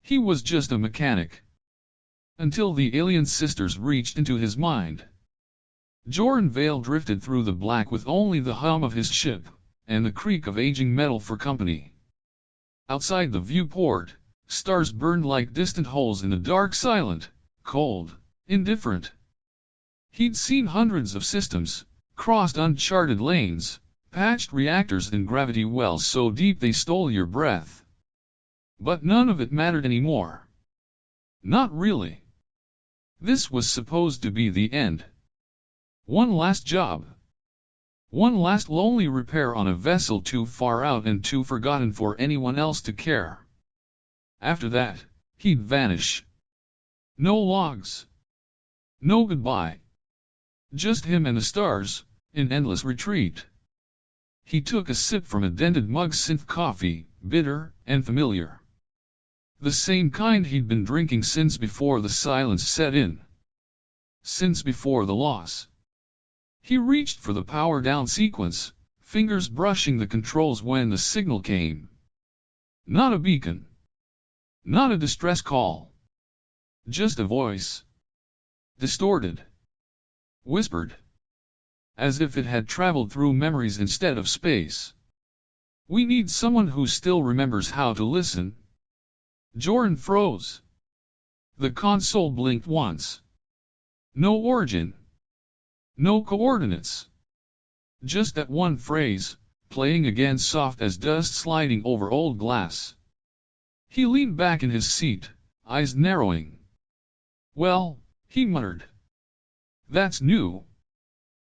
He was just a mechanic. Until the alien sisters reached into his mind. Joren Vale drifted through the black with only the hum of his ship, and the creak of aging metal for company. Outside the viewport, stars burned like distant holes in the dark, silent, cold, indifferent. He'd seen hundreds of systems, crossed uncharted lanes, patched reactors in gravity wells so deep they stole your breath. But none of it mattered anymore. Not really. This was supposed to be the end. One last job. One last lonely repair on a vessel too far out and too forgotten for anyone else to care. After that, he'd vanish. No logs. No goodbye. Just him and the stars, in endless retreat. He took a sip from a dented mug, synth coffee, bitter and familiar. The same kind he'd been drinking since before the silence set in. Since before the loss. He reached for the power down sequence, fingers brushing the controls when the signal came. Not a beacon. Not a distress call. Just a voice. Distorted. Whispered. As if it had traveled through memories instead of space. We need someone who still remembers how to listen. Joren froze. The console blinked once. No origin. No coordinates. Just that one phrase, playing again soft as dust sliding over old glass. He leaned back in his seat, eyes narrowing. Well, he muttered. That's new.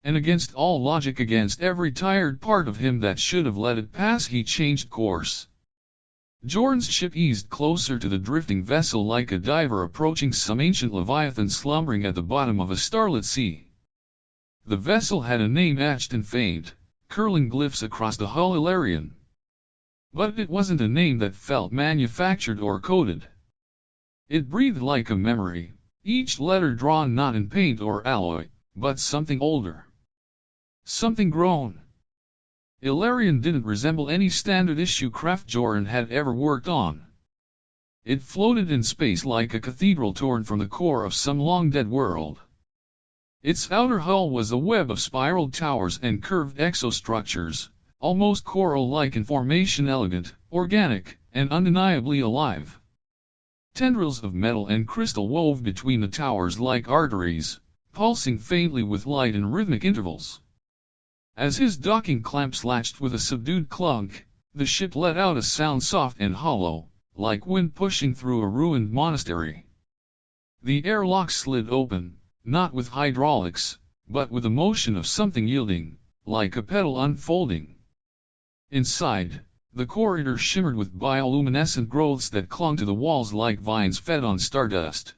And against all logic, against every tired part of him that should have let it pass, he changed course. Joren's ship eased closer to the drifting vessel like a diver approaching some ancient leviathan slumbering at the bottom of a starlit sea. The vessel had a name etched in faint, curling glyphs across the hull, Elarion. But it wasn't a name that felt manufactured or coded. It breathed like a memory, each letter drawn not in paint or alloy, but something older. Something grown. Elarion didn't resemble any standard-issue craft Joren had ever worked on. It floated in space like a cathedral torn from the core of some long-dead world. Its outer hull was a web of spiraled towers and curved exostructures, almost coral-like in formation, elegant, organic, and undeniably alive. Tendrils of metal and crystal wove between the towers like arteries, pulsing faintly with light in rhythmic intervals. As his docking clamps latched with a subdued clunk, the ship let out a sound soft and hollow, like wind pushing through a ruined monastery. The airlock slid open, not with hydraulics, but with the motion of something yielding, like a petal unfolding. Inside, the corridor shimmered with bioluminescent growths that clung to the walls like vines fed on stardust.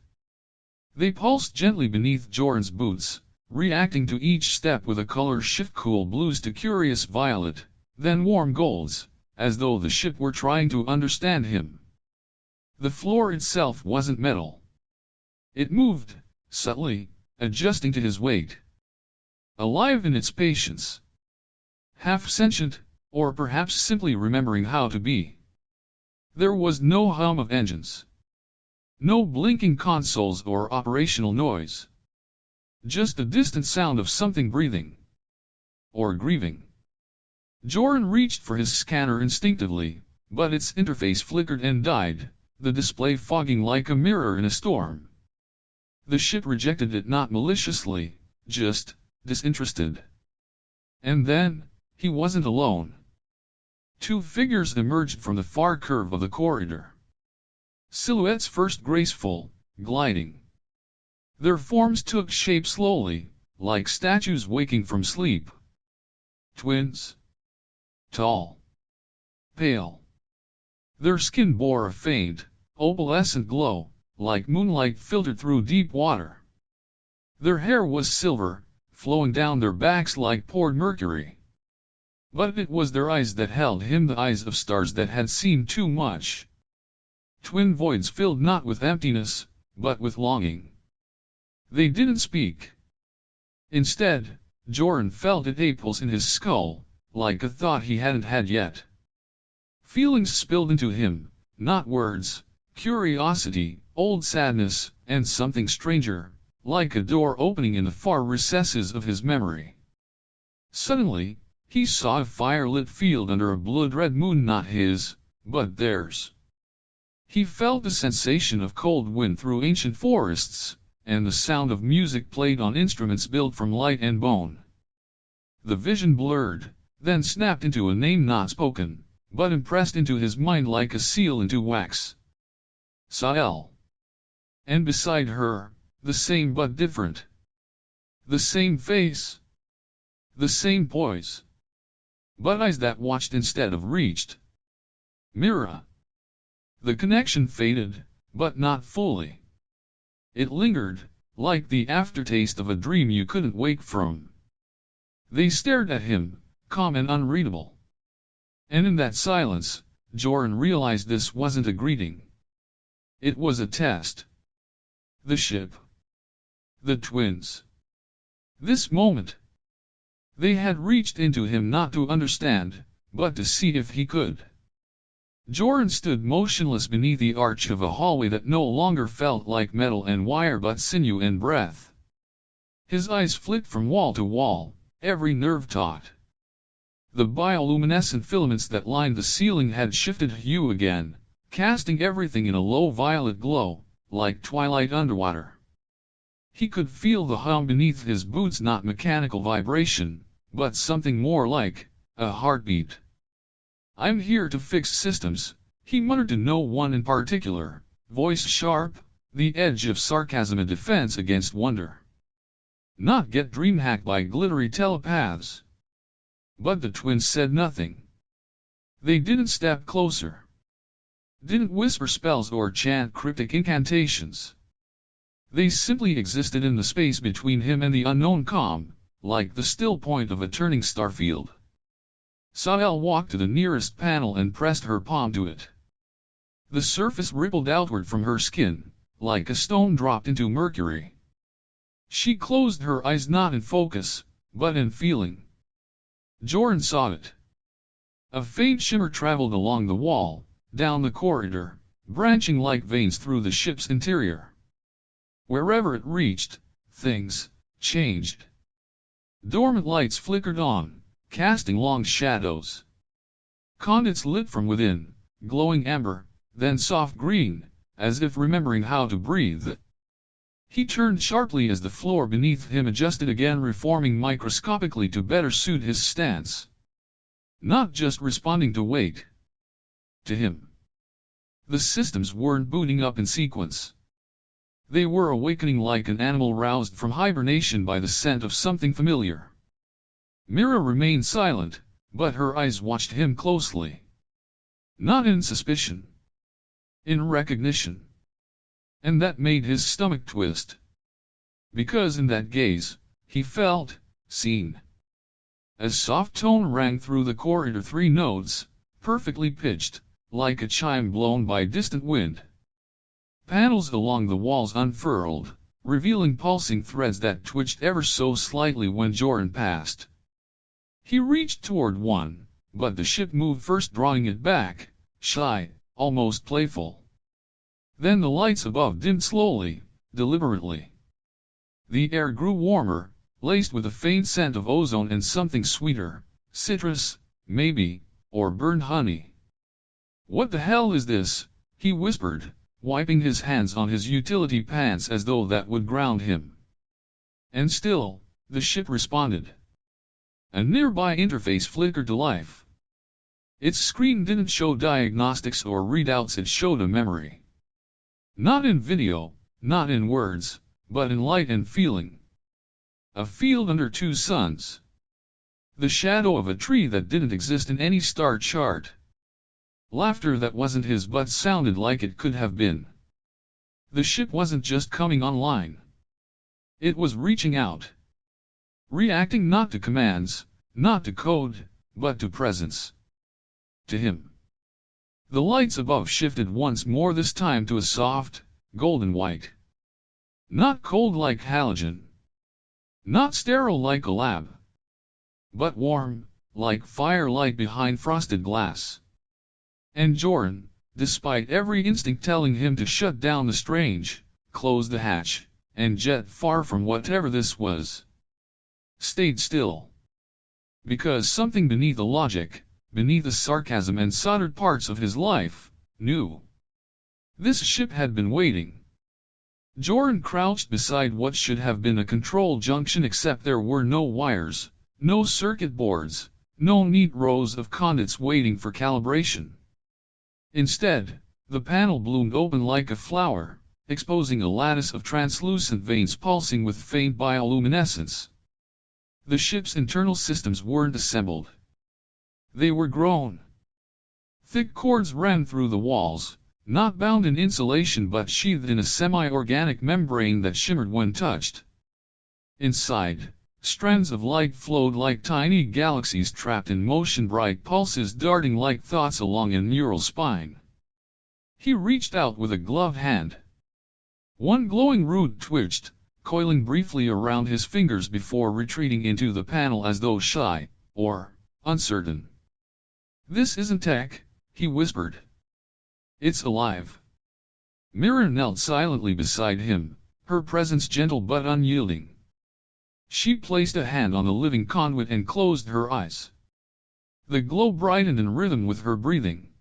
They pulsed gently beneath Joren's boots, reacting to each step with a color shift, cool blues to curious violet, then warm golds, as though the ship were trying to understand him. The floor itself wasn't metal. It moved, subtly, adjusting to his weight. Alive in its patience. Half sentient, or perhaps simply remembering how to be. There was no hum of engines. No blinking consoles or operational noise. Just the distant sound of something breathing. Or grieving. Joren reached for his scanner instinctively, but its interface flickered and died, the display fogging like a mirror in a storm. The ship rejected it, not maliciously, just disinterested. And then, he wasn't alone. Two figures emerged from the far curve of the corridor. Silhouettes first graceful, gliding. Their forms took shape slowly, like statues waking from sleep. Twins. Tall. Pale. Their skin bore a faint, opalescent glow, like moonlight filtered through deep water. Their hair was silver, flowing down their backs like poured mercury. But it was their eyes that held him, the eyes of stars that had seen too much. Twin voids filled not with emptiness, but with longing. They didn't speak. Instead, Joren felt a pulse in his skull, like a thought he hadn't had yet. Feelings spilled into him, not words, curiosity, old sadness, and something stranger, like a door opening in the far recesses of his memory. Suddenly, he saw a fire-lit field under a blood-red moon, not his, but theirs. He felt the sensation of cold wind through ancient forests, and the sound of music played on instruments built from light and bone. The vision blurred, then snapped into a name not spoken, but impressed into his mind like a seal into wax. Sael. And beside her, the same but different. The same face. The same poise. But eyes that watched instead of reached. Mirra. The connection faded, but not fully. It lingered, like the aftertaste of a dream you couldn't wake from. They stared at him, calm and unreadable. And in that silence, Joren realized this wasn't a greeting. It was a test. The ship. The twins. This moment. They had reached into him not to understand, but to see if he could. Joren stood motionless beneath the arch of a hallway that no longer felt like metal and wire but sinew and breath. His eyes flicked from wall to wall, every nerve taut. The bioluminescent filaments that lined the ceiling had shifted hue again, casting everything in a low violet glow, like twilight underwater. He could feel the hum beneath his boots, not mechanical vibration, but something more like a heartbeat. "I'm here to fix systems," he muttered to no one in particular, voice sharp, the edge of sarcasm a defense against wonder. Not get dream-hacked by glittery telepaths. But the twins said nothing. They didn't step closer. Didn't whisper spells or chant cryptic incantations. They simply existed in the space between him and the unknown, calm, like the still point of a turning starfield. Sael walked to the nearest panel and pressed her palm to it. The surface rippled outward from her skin, like a stone dropped into mercury. She closed her eyes, not in focus, but in feeling. Joren saw it. A faint shimmer traveled along the wall, down the corridor, branching like veins through the ship's interior. Wherever it reached, things changed. Dormant lights flickered on, casting long shadows. Conduits lit from within, glowing amber, then soft green, as if remembering how to breathe. He turned sharply as the floor beneath him adjusted again, reforming microscopically to better suit his stance. Not just responding to weight. To him. The systems weren't booting up in sequence. They were awakening like an animal roused from hibernation by the scent of something familiar. Mirra remained silent, but her eyes watched him closely. Not in suspicion. In recognition. And that made his stomach twist. Because in that gaze, he felt seen. A soft tone rang through the corridor, 3 notes, perfectly pitched, like a chime blown by distant wind. Panels along the walls unfurled, revealing pulsing threads that twitched ever so slightly when Joren passed. He reached toward one, but the ship moved first, drawing it back, shy, almost playful. Then the lights above dimmed slowly, deliberately. The air grew warmer, laced with a faint scent of ozone and something sweeter, citrus, maybe, or burned honey. "What the hell is this?" he whispered, wiping his hands on his utility pants as though that would ground him. And still, the ship responded. A nearby interface flickered to life. Its screen didn't show diagnostics or readouts, it showed a memory. Not in video, not in words, but in light and feeling. A field under 2 suns. The shadow of a tree that didn't exist in any star chart. Laughter that wasn't his but sounded like it could have been. The ship wasn't just coming online. It was reaching out. Reacting not to commands, not to code, but to presence. To him. The lights above shifted once more, this time to a soft, golden white. Not cold like halogen. Not sterile like a lab. But warm, like firelight behind frosted glass. And Joren, despite every instinct telling him to shut down the strange, close the hatch, and jet far from whatever this was. Stayed still. Because something beneath the logic, beneath the sarcasm and soldered parts of his life, knew. This ship had been waiting. Joren crouched beside what should have been a control junction, except there were no wires, no circuit boards, no neat rows of conduits waiting for calibration. Instead, the panel bloomed open like a flower, exposing a lattice of translucent veins pulsing with faint bioluminescence. The ship's internal systems weren't assembled. They were grown. Thick cords ran through the walls, not bound in insulation but sheathed in a semi-organic membrane that shimmered when touched. Inside, strands of light flowed like tiny galaxies trapped in motion, bright pulses darting like thoughts along a neural spine. He reached out with a gloved hand. One glowing root twitched, coiling briefly around his fingers before retreating into the panel as though shy, or uncertain. "This isn't tech," he whispered. "It's alive." Mirra knelt silently beside him, her presence gentle but unyielding. She placed a hand on the living conduit and closed her eyes. The glow brightened in rhythm with her breathing.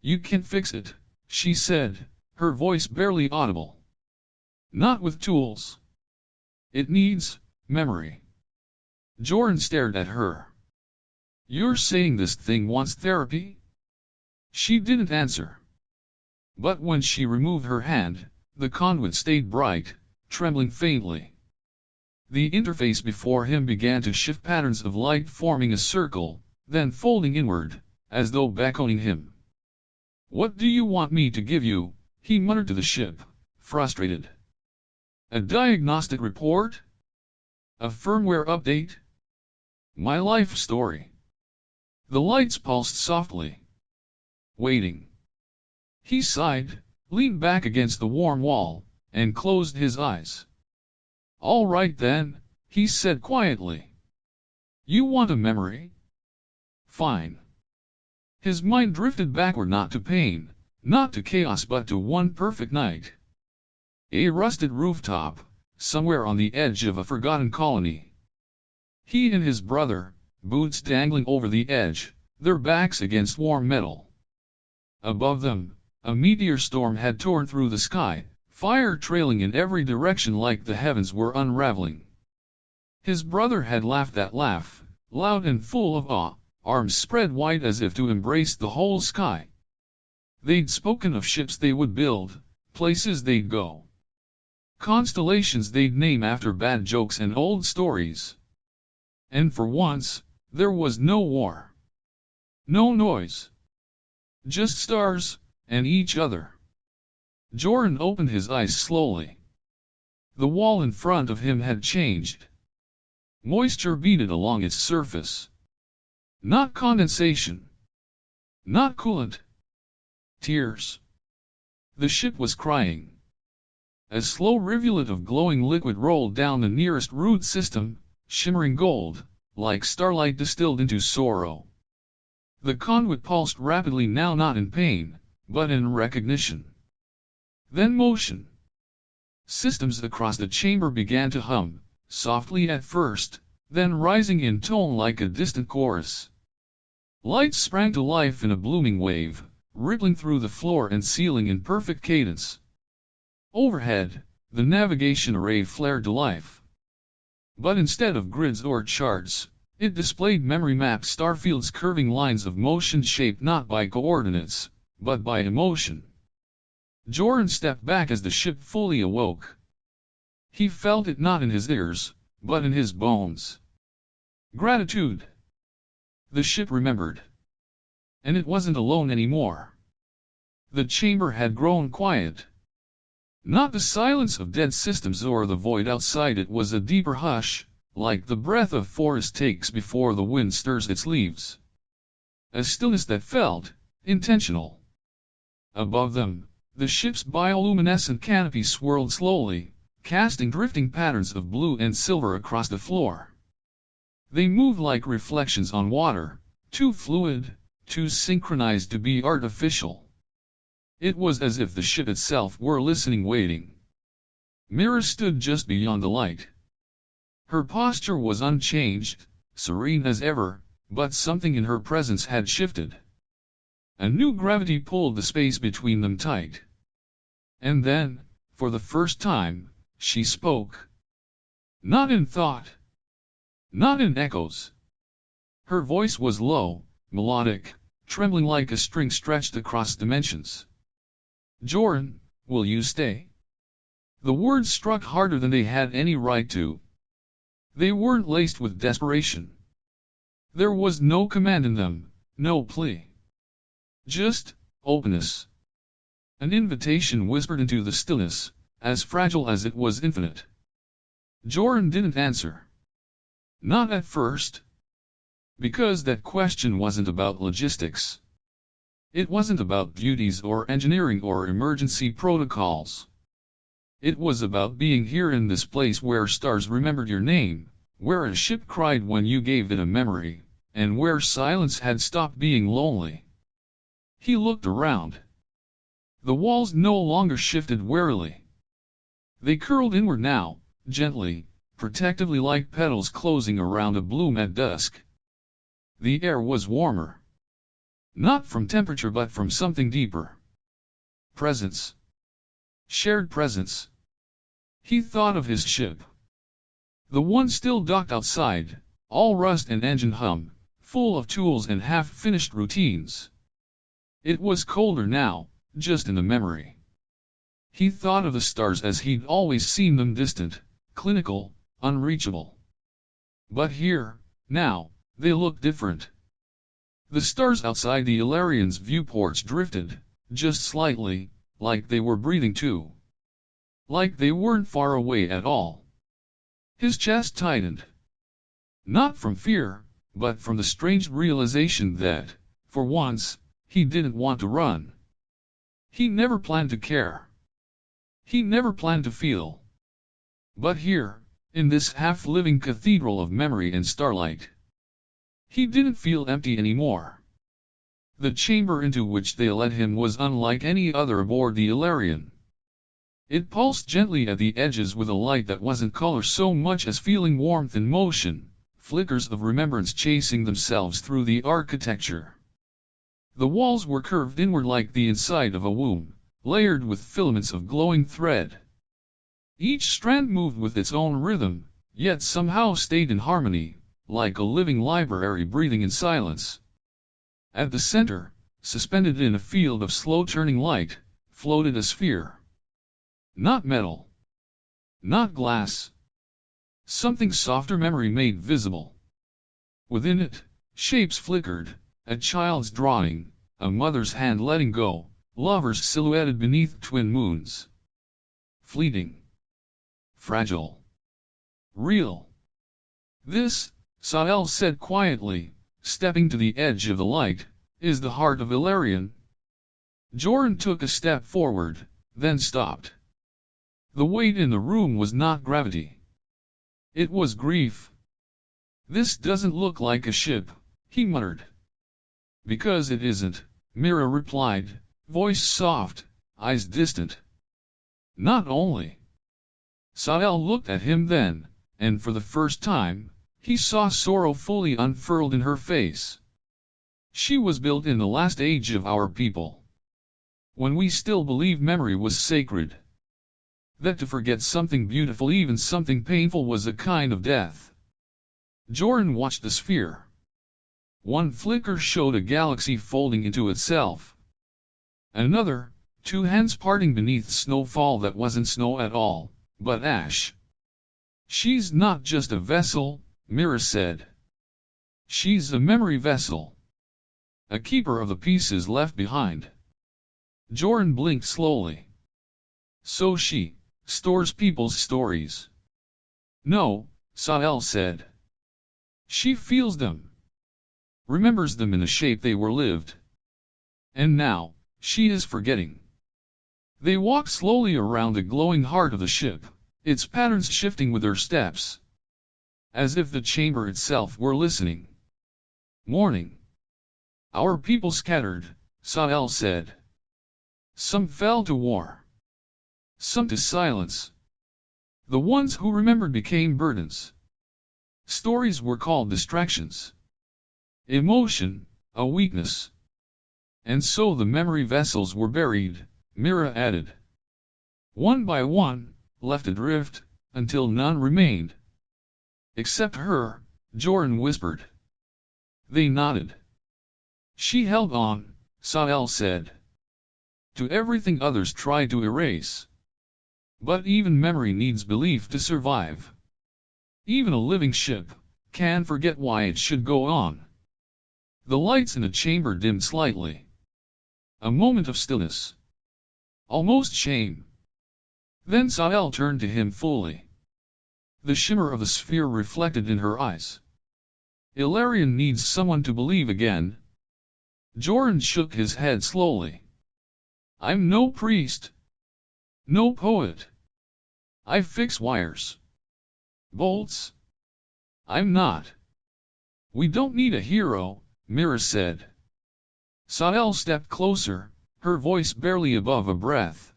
"You can't fix it," she said, her voice barely audible. "Not with tools. It needs memory." Joren stared at her. "You're saying this thing wants therapy?" She didn't answer. But when she removed her hand, the conduit stayed bright, trembling faintly. The interface before him began to shift, patterns of light forming a circle, then folding inward, as though beckoning him. "What do you want me to give you?" he muttered to the ship, frustrated. "A diagnostic report? A firmware update? My life story?" The lights pulsed softly. Waiting. He sighed, leaned back against the warm wall, and closed his eyes. "All right then," he said quietly. "You want a memory? Fine." His mind drifted backward, not to pain, not to chaos, but to one perfect night. A rusted rooftop, somewhere on the edge of a forgotten colony. He and his brother, boots dangling over the edge, their backs against warm metal. Above them, a meteor storm had torn through the sky, fire trailing in every direction like the heavens were unraveling. His brother had laughed that laugh, loud and full of awe, arms spread wide as if to embrace the whole sky. They'd spoken of ships they would build, places they'd go, constellations they'd name after bad jokes and old stories. And for once, there was no war. No noise. Just stars, and each other. Joren opened his eyes slowly. The wall in front of him had changed. Moisture beaded along its surface. Not condensation. Not coolant. Tears. The ship was crying. A slow rivulet of glowing liquid rolled down the nearest root system, shimmering gold, like starlight distilled into sorrow. The conduit pulsed rapidly, now not in pain, but in recognition. Then motion. Systems across the chamber began to hum, softly at first, then rising in tone like a distant chorus. Lights sprang to life in a blooming wave, rippling through the floor and ceiling in perfect cadence. Overhead, the navigation array flared to life. But instead of grids or charts, it displayed memory mapped starfields, curving lines of motion shaped not by coordinates, but by emotion. Joren stepped back as the ship fully awoke. He felt it not in his ears, but in his bones. Gratitude. The ship remembered. And it wasn't alone anymore. The chamber had grown quiet. Not the silence of dead systems or the void outside, it was a deeper hush, like the breath of forest takes before the wind stirs its leaves. A stillness that felt intentional. Above them, the ship's bioluminescent canopy swirled slowly, casting drifting patterns of blue and silver across the floor. They moved like reflections on water, too fluid, too synchronized to be artificial. It was as if the ship itself were listening, waiting. Mirra stood just beyond the light. Her posture was unchanged, serene as ever, but something in her presence had shifted. A new gravity pulled the space between them tight. And then, for the first time, she spoke. Not in thought. Not in echoes. Her voice was low, melodic, trembling like a string stretched across dimensions. Joren, will you stay? The words struck harder than they had any right to. They weren't laced with desperation. There was no command in them, no plea. Just openness. An invitation whispered into the stillness, as fragile as it was infinite. Joren didn't answer. Not at first. Because that question wasn't about logistics. It wasn't about duties or engineering or emergency protocols. It was about being here in this place where stars remembered your name, where a ship cried when you gave it a memory, and where silence had stopped being lonely. He looked around. The walls no longer shifted warily. They curled inward now, gently, protectively, like petals closing around a bloom at dusk. The air was warmer. Not from temperature but from something deeper. Presence. Shared presence. He thought of his ship. The one still docked outside, all rust and engine hum, full of tools and half-finished routines. It was colder now, just in the memory. He thought of the stars as he'd always seen them, distant, clinical, unreachable. But here, now, they looked different. The stars outside the Elarions' viewports drifted, just slightly, like they were breathing too. Like they weren't far away at all. His chest tightened. Not from fear, but from the strange realization that, for once, he didn't want to run. He never planned to care. He never planned to feel. But here, in this half-living cathedral of memory and starlight, he didn't feel empty anymore. The chamber into which they led him was unlike any other aboard the Elarion. It pulsed gently at the edges with a light that wasn't color so much as feeling, warmth and motion, flickers of remembrance chasing themselves through the architecture. The walls were curved inward like the inside of a womb, layered with filaments of glowing thread. Each strand moved with its own rhythm, yet somehow stayed in harmony, like a living library breathing in silence. At the center, suspended in a field of slow-turning light, floated a sphere. Not metal. Not glass. Something softer memory made visible. Within it, shapes flickered, a child's drawing, a mother's hand letting go, lovers silhouetted beneath twin moons. Fleeting. Fragile. Real. This, Sael said quietly, stepping to the edge of the light, is the heart of Elarion. Joren took a step forward, then stopped. The weight in the room was not gravity. It was grief. This doesn't look like a ship, he muttered. Because it isn't, Mirra replied, voice soft, eyes distant. Not only. Sael looked at him then, and for the first time, he saw sorrow fully unfurled in her face. She was built in the last age of our people. When we still believed memory was sacred. That to forget something beautiful, even something painful, was a kind of death. Joren watched the sphere. One flicker showed a galaxy folding into itself. Another, two hands parting beneath snowfall that wasn't snow at all, but ash. She's not just a vessel, Mirra said. She's a memory vessel. A keeper of the pieces left behind. Joren blinked slowly. So she stores people's stories. No, Sael said. She feels them. Remembers them in the shape they were lived. And now, she is forgetting. They walked slowly around the glowing heart of the ship, its patterns shifting with their steps. As if the chamber itself were listening. Morning. Our people scattered, Sael said. Some fell to war. Some to silence. The ones who remembered became burdens. Stories were called distractions. Emotion, a weakness. And so the memory vessels were buried, Mirra added. One by one, left adrift, until none remained. Except her, Joren whispered. They nodded. She held on, Sael said. To everything others tried to erase. But even memory needs belief to survive. Even a living ship can forget why it should go on. The lights in the chamber dimmed slightly. A moment of stillness. Almost shame. Then Sael turned to him fully. The shimmer of the sphere reflected in her eyes. Elarion needs someone to believe again. Joren shook his head slowly. I'm no priest. No poet. I fix wires. Bolts. I'm not. We don't need a hero, Mirra said. Sael stepped closer, her voice barely above a breath.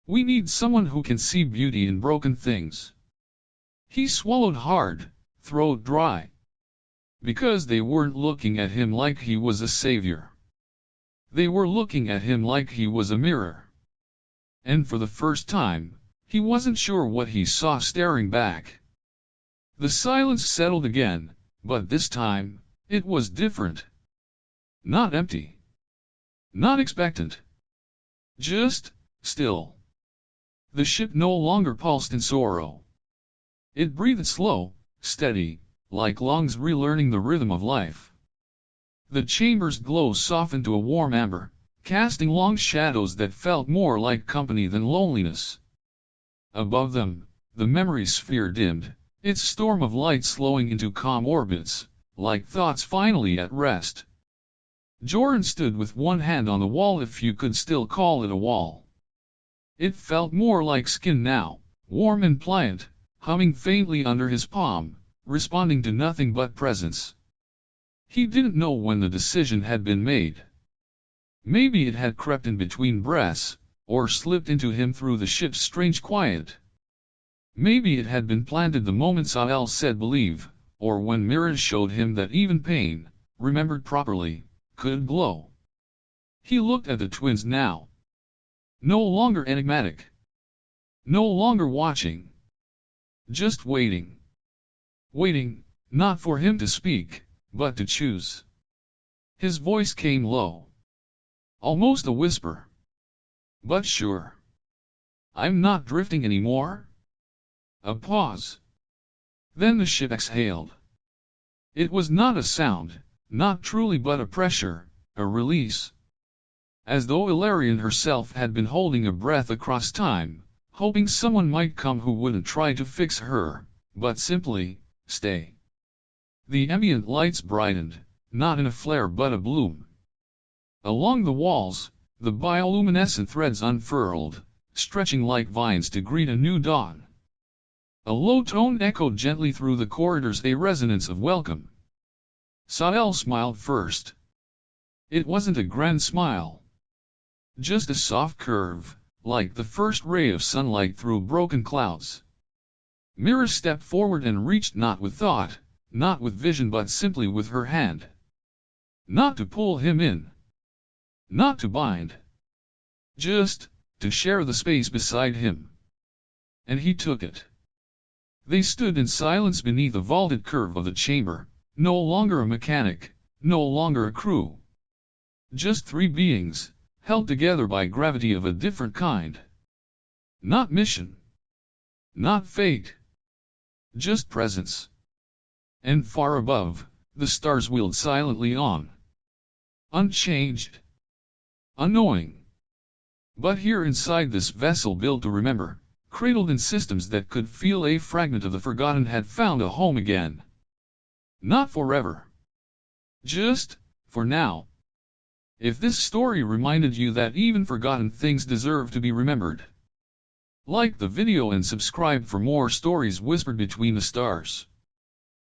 We need someone who can see beauty in broken things. He swallowed hard, throat dry. Because they weren't looking at him like he was a savior. They were looking at him like he was a mirror. And for the first time, he wasn't sure what he saw staring back. The silence settled again, but this time, it was different. Not empty. Not expectant. Just still. The ship no longer pulsed in sorrow. It breathed slow, steady, like lungs relearning the rhythm of life. The chamber's glow softened to a warm amber, casting long shadows that felt more like company than loneliness. Above them, the memory sphere dimmed, its storm of light slowing into calm orbits, like thoughts finally at rest. Joren stood with one hand on the wall, if you could still call it a wall. It felt more like skin now, warm and pliant, humming faintly under his palm, responding to nothing but presence. He didn't know when the decision had been made. Maybe it had crept in between breaths, or slipped into him through the ship's strange quiet. Maybe it had been planted the moment Sael said believe, or when Mirra showed him that even pain, remembered properly, could glow. He looked at the twins now. No longer enigmatic. No longer watching. Just waiting. Waiting, not for him to speak, but to choose. His voice came low. Almost a whisper. But sure. I'm not drifting anymore. A pause. Then the ship exhaled. It was not a sound, not truly but a pressure, a release. As though Elarion herself had been holding a breath across time, hoping someone might come who wouldn't try to fix her, but simply, stay. The ambient lights brightened, not in a flare but a bloom. Along the walls, the bioluminescent threads unfurled, stretching like vines to greet a new dawn. A low tone echoed gently through the corridors, a resonance of welcome. Sael smiled first. It wasn't a grand smile. Just a soft curve, like the first ray of sunlight through broken clouds. Mirra stepped forward and reached, not with thought, not with vision, but simply with her hand. Not to pull him in. Not to bind. Just to share the space beside him. And he took it. They stood in silence beneath the vaulted curve of the chamber, no longer a mechanic, no longer a crew. Just three beings, held together by gravity of a different kind. Not mission. Not fate. Just presence. And far above, the stars wheeled silently on. Unchanged. Unknowing. But here inside this vessel built to remember, cradled in systems that could feel, a fragment of the forgotten had found a home again. Not forever. Just, for now. If this story reminded you that even forgotten things deserve to be remembered, like the video and subscribe for more stories whispered between the stars.